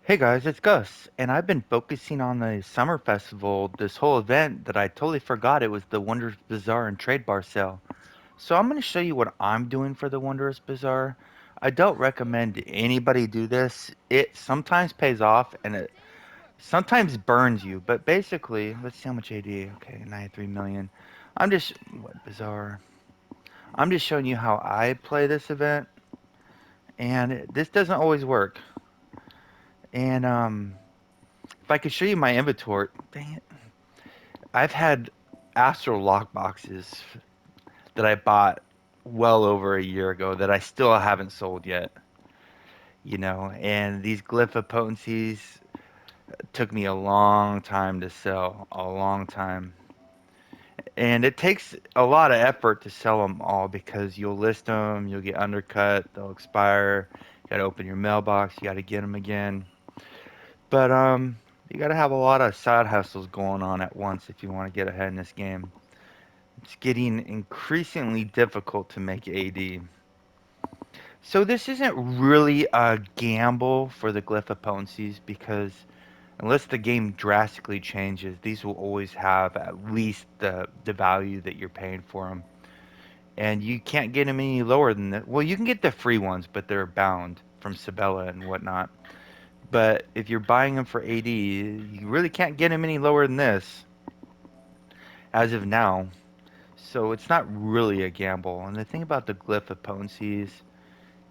Hey guys, it's Gus, and I've been focusing on the summer festival, this whole event that I totally forgot it was the Wondrous Bazaar and Trade Bar sale. So I'm going to show you what I'm doing for the Wondrous Bazaar. I don't recommend anybody do this. It sometimes pays off and it sometimes burns you, but basically, let's see how much AD. Okay, 93 million. I'm just, what, Bazaar? I'm just showing you how I play this event, and this doesn't always work. And if I could show you my inventory, dang it. I've had Astro Lockboxes that I bought well over a year ago that I still haven't sold yet, and these glyph of potencies took me a long time to sell, a long time. And it takes a lot of effort to sell them all because you'll list them, you'll get undercut, they'll expire, you gotta open your mailbox, you gotta get them again. But you gotta have a lot of side hustles going on at once if you want to get ahead in this game. It's getting increasingly difficult to make AD. So this isn't really a gamble for the glyph opponencies because unless the game drastically changes, these will always have at least the value that you're paying for them. And you can't get them any lower than that. Well, you can get the free ones, but they're bound from Sabella and whatnot. But if you're buying them for AD, you really can't get them any lower than this as of now. So it's not really a gamble. And the thing about the glyph opponencies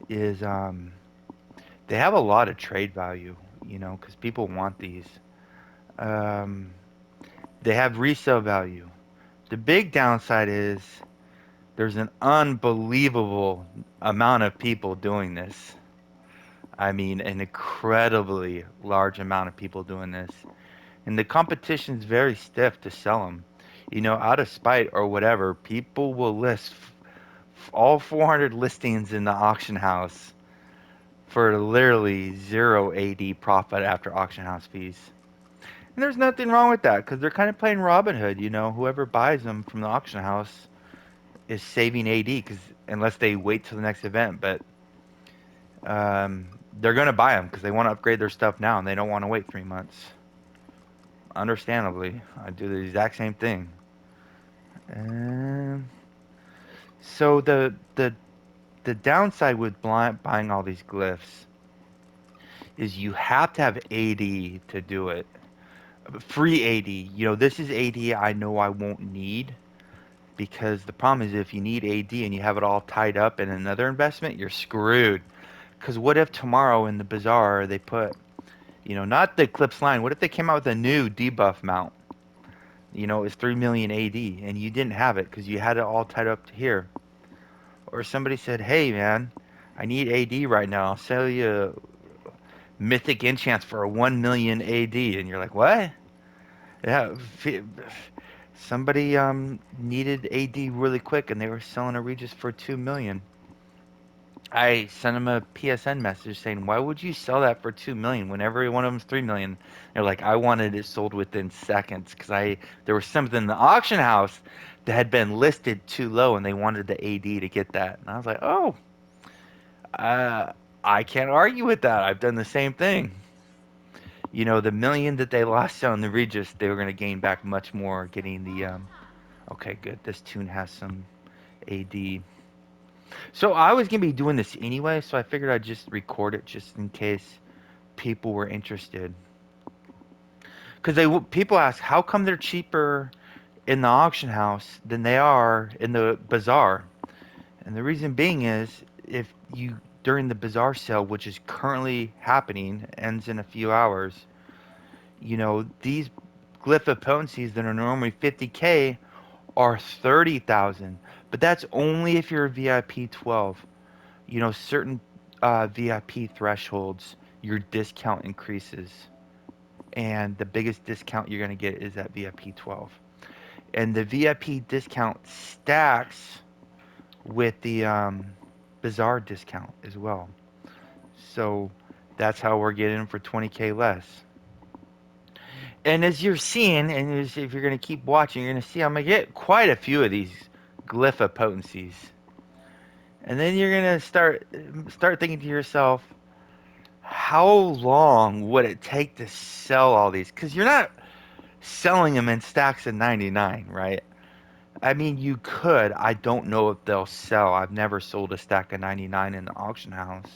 is they have a lot of trade value, because people want these. Um, they have resale value. The big downside is there's an unbelievable amount of people doing this. I mean, an incredibly large amount of people doing this. And the competition's very stiff to sell them. Out of spite or whatever, people will list all 400 listings in the auction house for literally zero AD profit after auction house fees. And there's nothing wrong with that because they're kind of playing Robin Hood. Whoever buys them from the auction house is saving AD because unless they wait till the next event, but they're gonna buy them because they want to upgrade their stuff now and they don't want to wait 3 months. Understandably, I do the exact same thing. Um, so the downside with buying all these glyphs is you have to have AD to do it. Free AD. This is AD I know I won't need because the problem is if you need AD and you have it all tied up in another investment, you're screwed. Because what if tomorrow in the bazaar they put, not the Eclipse line, what if they came out with a new debuff mount? It's 3 million AD and you didn't have it because you had it all tied up to here. Or somebody said, hey man, I need AD right now. I'll sell you mythic enchants for 1 million AD. And you're like, what? Yeah, somebody needed AD really quick, and they were selling a Regis for 2 million. I sent them a PSN message saying, "Why would you sell that for 2 million when every one of them's 3 million?" They're like, "I wanted it sold within seconds because I there was something in the auction house that had been listed too low, and they wanted the AD to get that." And I was like, "Oh, uh, I can't argue with that. I've done the same thing." The million that they lost on the Regis, they were going to gain back much more getting the Okay, good. This tune has some AD. So I was gonna be doing this anyway, so I figured I'd just record it just in case people were interested. Because people ask, how come they're cheaper in the auction house than they are in the bazaar? And the reason being is if you during the bazaar sale, which is currently happening, ends in a few hours. These glyph of potencies that are normally 50K are 30,000, but that's only if you're a VIP 12. Certain VIP thresholds, your discount increases, and the biggest discount you're going to get is at VIP 12. And the VIP discount stacks with the Bazaar discount as well. So that's how we're getting them for 20K less. And as you're seeing, and if you're going to keep watching, you're going to see I'm going to get quite a few of these glypha potencies. And then you're going to start thinking to yourself, how long would it take to sell all these? Because you're not selling them in stacks of 99, right? I mean, you could. I don't know if they'll sell. I've never sold a stack of 99 in the auction house.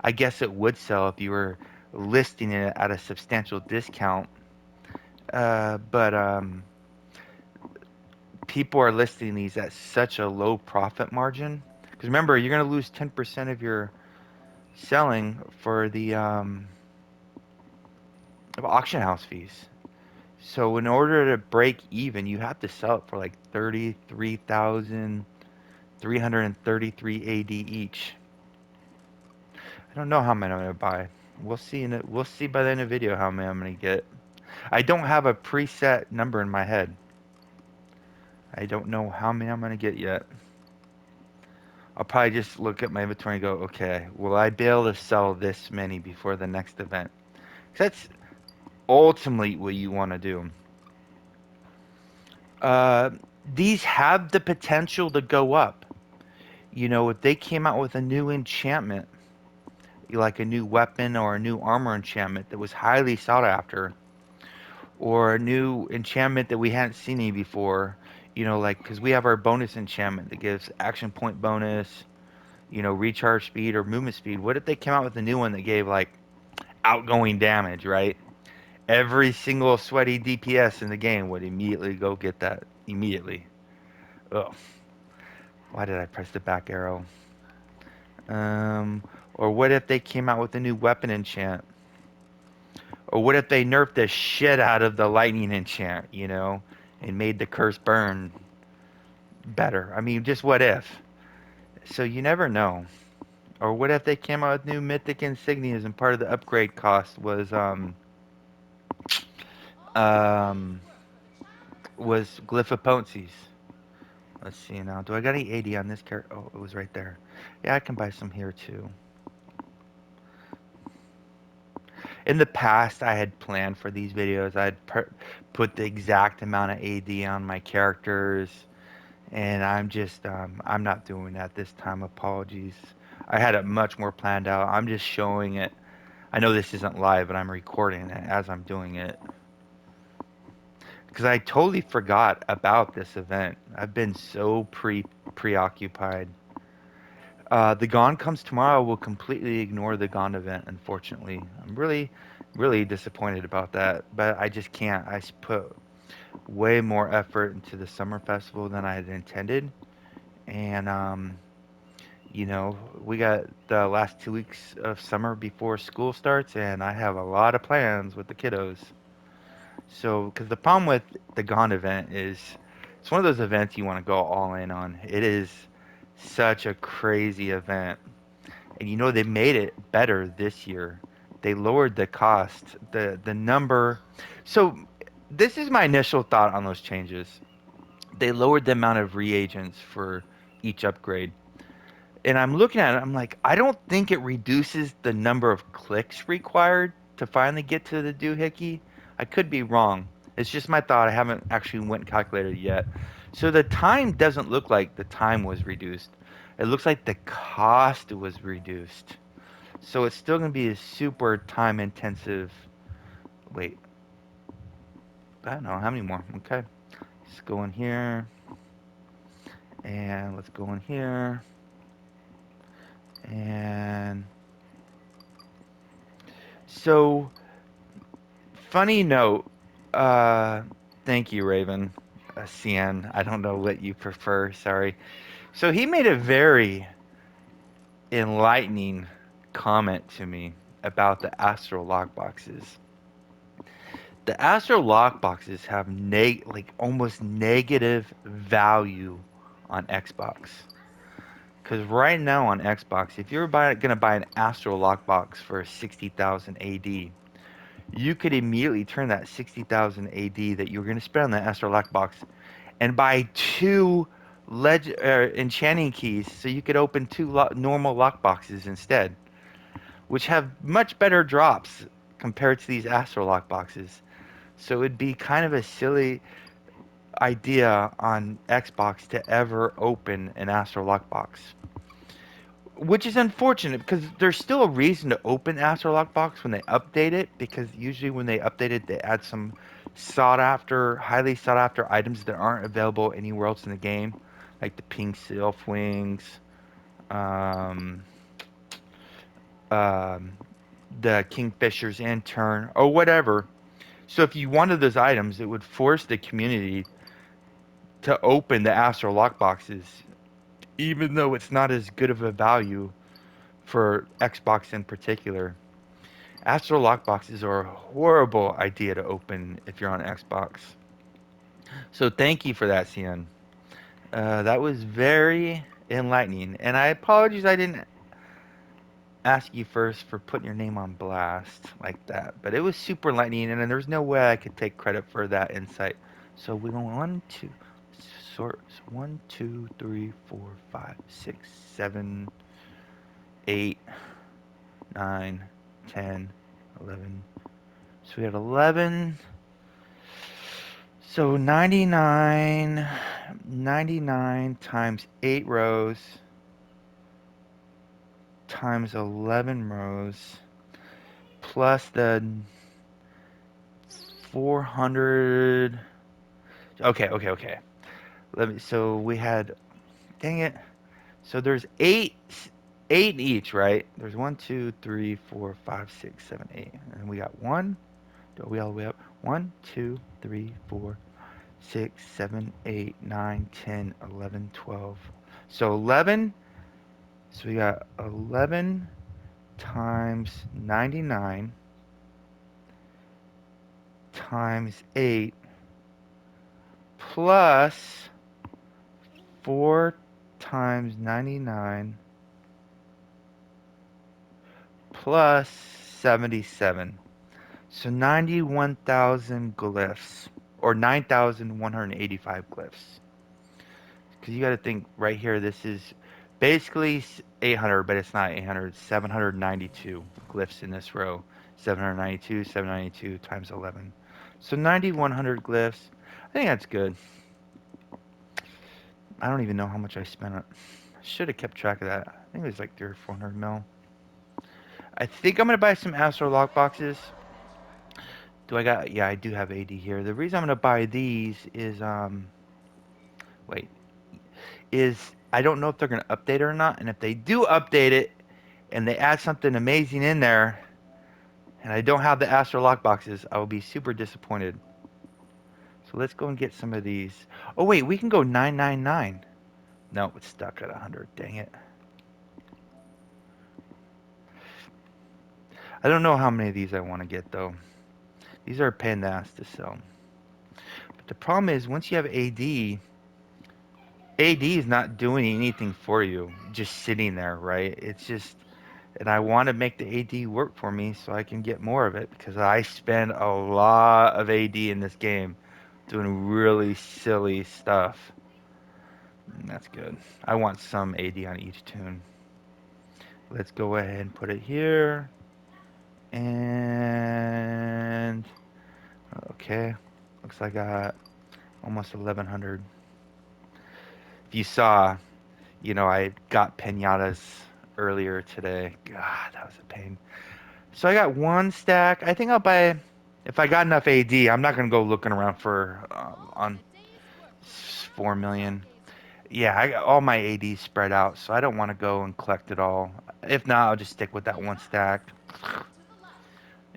I guess it would sell if you were listing it at a substantial discount. But people are listing these at such a low profit margin. Because remember, you're going to lose 10% of your selling for the auction house fees. So in order to break even, you have to sell it for like 33,333 AD each. I don't know how many I'm gonna buy. We'll see we'll see by the end of the video how many I'm gonna get. I don't have a preset number in my head. I don't know how many I'm gonna get yet. I'll probably just look at my inventory and go, okay, will I be able to sell this many before the next event? 'Cause that's ultimately what you want to do. Uh, these have the potential to go up. You know, if they came out with a new enchantment, like a new weapon or a new armor enchantment that was highly sought after, or a new enchantment that we hadn't seen any before, you know, like because we have our bonus enchantment that gives action point bonus, you know, recharge speed or movement speed. What if they came out with a new one that gave like outgoing damage, right? Every single sweaty DPS in the game would immediately go get that immediately. Ugh, why did I press the back arrow? Um, or what if they came out with a new weapon enchant? Or what if they nerfed the shit out of the lightning enchant, you know, and made the curse burn better? I mean, just what if? So you never know. Or what if they came out with new mythic insignias and part of the upgrade cost um was glyphopoenses? Let's see now. Do I got any 80 on this character? Oh, it was right there. Yeah, I can buy some here too. In the past, I had planned for these videos. Put the exact amount of AD on my characters, and I'm not doing that this time. Apologies. I had it much more planned out. I'm just showing it. I know this isn't live, but I'm recording it as I'm doing it because I totally forgot about this event. I've been so preoccupied. The Gone Comes Tomorrow will completely ignore the Gone event, unfortunately. I'm really disappointed about that, but I just can't. Put way more effort into the summer festival than I had intended, and you know, we got the last 2 weeks of summer before school starts, and I have a lot of plans with the kiddos. So, because the problem with the Gone event is it's one of those events you want to go all in on. It is such a crazy event. And you know they made it better this year. They lowered the cost, the number. So this is my initial thought on those changes. They lowered the amount of reagents for each upgrade. And I'm looking at it, I'm like, I don't think it reduces the number of clicks required to finally get to the doohickey. I could be wrong. It's just my thought. I haven't actually went and calculated it yet. So the time doesn't look like the time was reduced. It looks like the cost was reduced. So it's still going to be a super time intensive. Wait, I don't know how many more. Okay, let's go in here and let's go in here and so funny note. Uh, thank you, Raven. CN. I don't know what you prefer. Sorry. So he made a very enlightening comment to me about the Astral lockboxes. The Astro lockboxes have like almost negative value on Xbox. Because right now on Xbox, if you're gonna buy an Astro lockbox for 60,000 AD, you could immediately turn that 60,000 AD that you were gonna spend on that Astro lockbox and buy two enchanting keys, so you could open two normal lockboxes instead, which have much better drops compared to these Astro lockboxes. So it'd be kind of a silly idea on Xbox to ever open an Astro Lockbox. which is unfortunate because there's still a reason to open Astro Lockbox when they update it. Because usually when they update it, they add some sought after, highly sought after items that aren't available anywhere else in the game, like the pink sylph wings, um, um, the Kingfisher's intern, or whatever. So if you wanted those items, it would force the community to open the Astro Lockboxes, even though it's not as good of a value for Xbox in particular. Astro Lockboxes are a horrible idea to open if you're on Xbox. So thank you for that, CN. That was very enlightening, and I apologize I didn't ask you first for putting your name on blast like that, but it was super enlightening, and there's no way I could take credit for that insight. So we go one, two, sort one, two, three, four, five, six, 7, 8, 9, 10, 11. So we had 11. So 99 times 8 rows times 11 rows plus the 400. Okay. Let me. So we had. Dang it. So there's eight each, right? There's one, two, three, four, five, six, seven, eight, and we got one. Are we all the way up? One, two, three, four, 6, 7, 8, 9, 10, 11, 12. So 11. So we got 11 times 99 times 8 plus 4 times 99 plus 77. So 91,000 glyphs, or 9,185 glyphs. Because you got to think right here, this is basically 800, but it's not 800. It's 792 glyphs in this row. 792 times 11. So 9,100 glyphs. I think that's good. I don't even know how much I spent on it. I should have kept track of that. I think it was like 300 or 400 mil. I think I'm going to buy some Astro Lock boxes. Do I got? Yeah, I do have AD here. The reason I'm going to buy these is, wait, is I don't know if they're going to update it or not. And if they do update it and they add something amazing in there and I don't have the Astro Lock boxes, I will be super disappointed. So let's go and get some of these. Oh, wait, we can go 999. No, it's stuck at 100. Dang it. I don't know how many of these I want to get, though. These are a pain in the ass to sell. But the problem is, once you have AD is not doing anything for you, just sitting there, right? It's just, and I want to make the AD work for me so I can get more of it because I spend a lot of AD in this game doing really silly stuff. That's good. I want some AD on each tune. Let's go ahead and put it here. And okay, looks like I got almost 1100. If you saw, I got pinatas earlier today. God, that was a pain. So I got one stack. I think I'll buy. If I got enough AD, I'm not gonna go looking around for on 4 million. Yeah, I got all my AD spread out, so I don't want to go and collect it all. If not, I'll just stick with that one stack.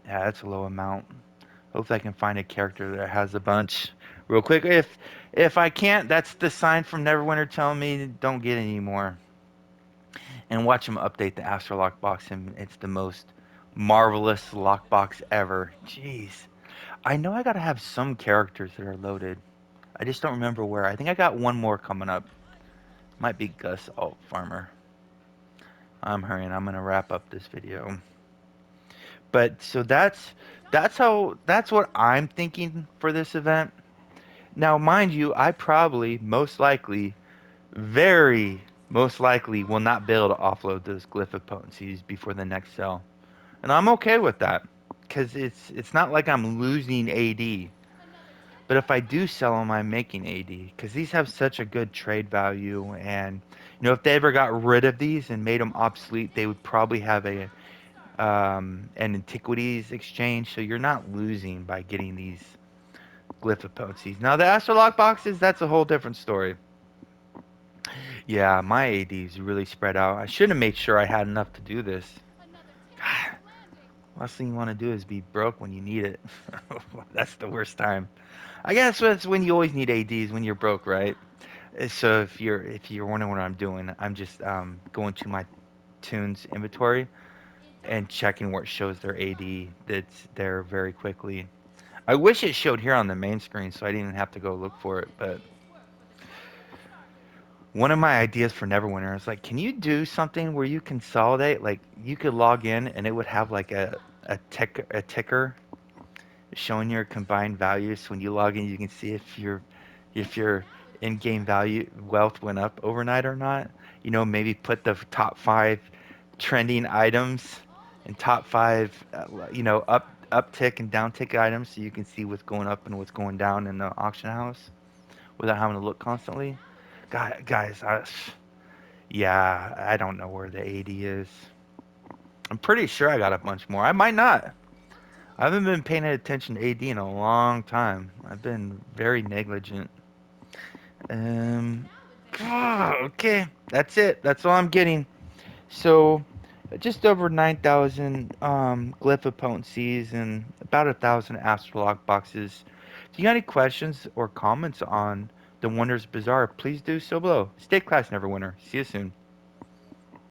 Yeah, that's a low amount. Hopefully, I can find a character that has a bunch real quick. If I can't, that's the sign from Neverwinter telling me don't get any more. And watch them update the Astro Lockbox, and it's the most marvelous lockbox ever. Jeez. I know I gotta have some characters that are loaded. I just don't remember where. I think I got one more coming up. Might be Gus Alt Farmer. I'm hurrying. I'm gonna wrap up this video. But so that's what I'm thinking for this event. Now, mind you, I probably most likely, very most likely, will not be able to offload those glyph of potencies before the next sell, and I'm okay with that because it's not like I'm losing AD. But if I do sell them, I'm making 80 because these have such a good trade value. And if they ever got rid of these and made them obsolete, they would probably have an antiquities exchange. So you're not losing by getting these glyphopotes. Now the astrolock boxes, that's a whole different story. Yeah, my AD's really spread out. I should have made sure I had enough to do this. God, last thing you want to do is be broke when you need it. That's the worst time. I guess that's when you always need ADs when you're broke, right? So if you're wondering what I'm doing, I'm just going to my tunes inventory and checking where it shows their AD that's there very quickly. I wish it showed here on the main screen so I didn't even have to go look for it, but one of my ideas for Neverwinter is like, can you do something where you consolidate? Like, you could log in and it would have like a ticker showing your combined values. So when you log in, you can see if your in-game value wealth went up overnight or not. Maybe put the top five trending items and top five, uptick and downtick items, so you can see what's going up and what's going down in the auction house without having to look constantly. Guys, yeah, I don't know where the 80 is. I'm pretty sure I got a bunch more. I might not. I haven't been paying attention to AD in a long time. I've been very negligent. Um, okay, that's it. That's all I'm getting. So, just over 9,000 glyph potencies and about 1,000 astrolog boxes. If you got any questions or comments on the Wondrous Bazaar, please do so below. Stay class, Neverwinter. See you soon.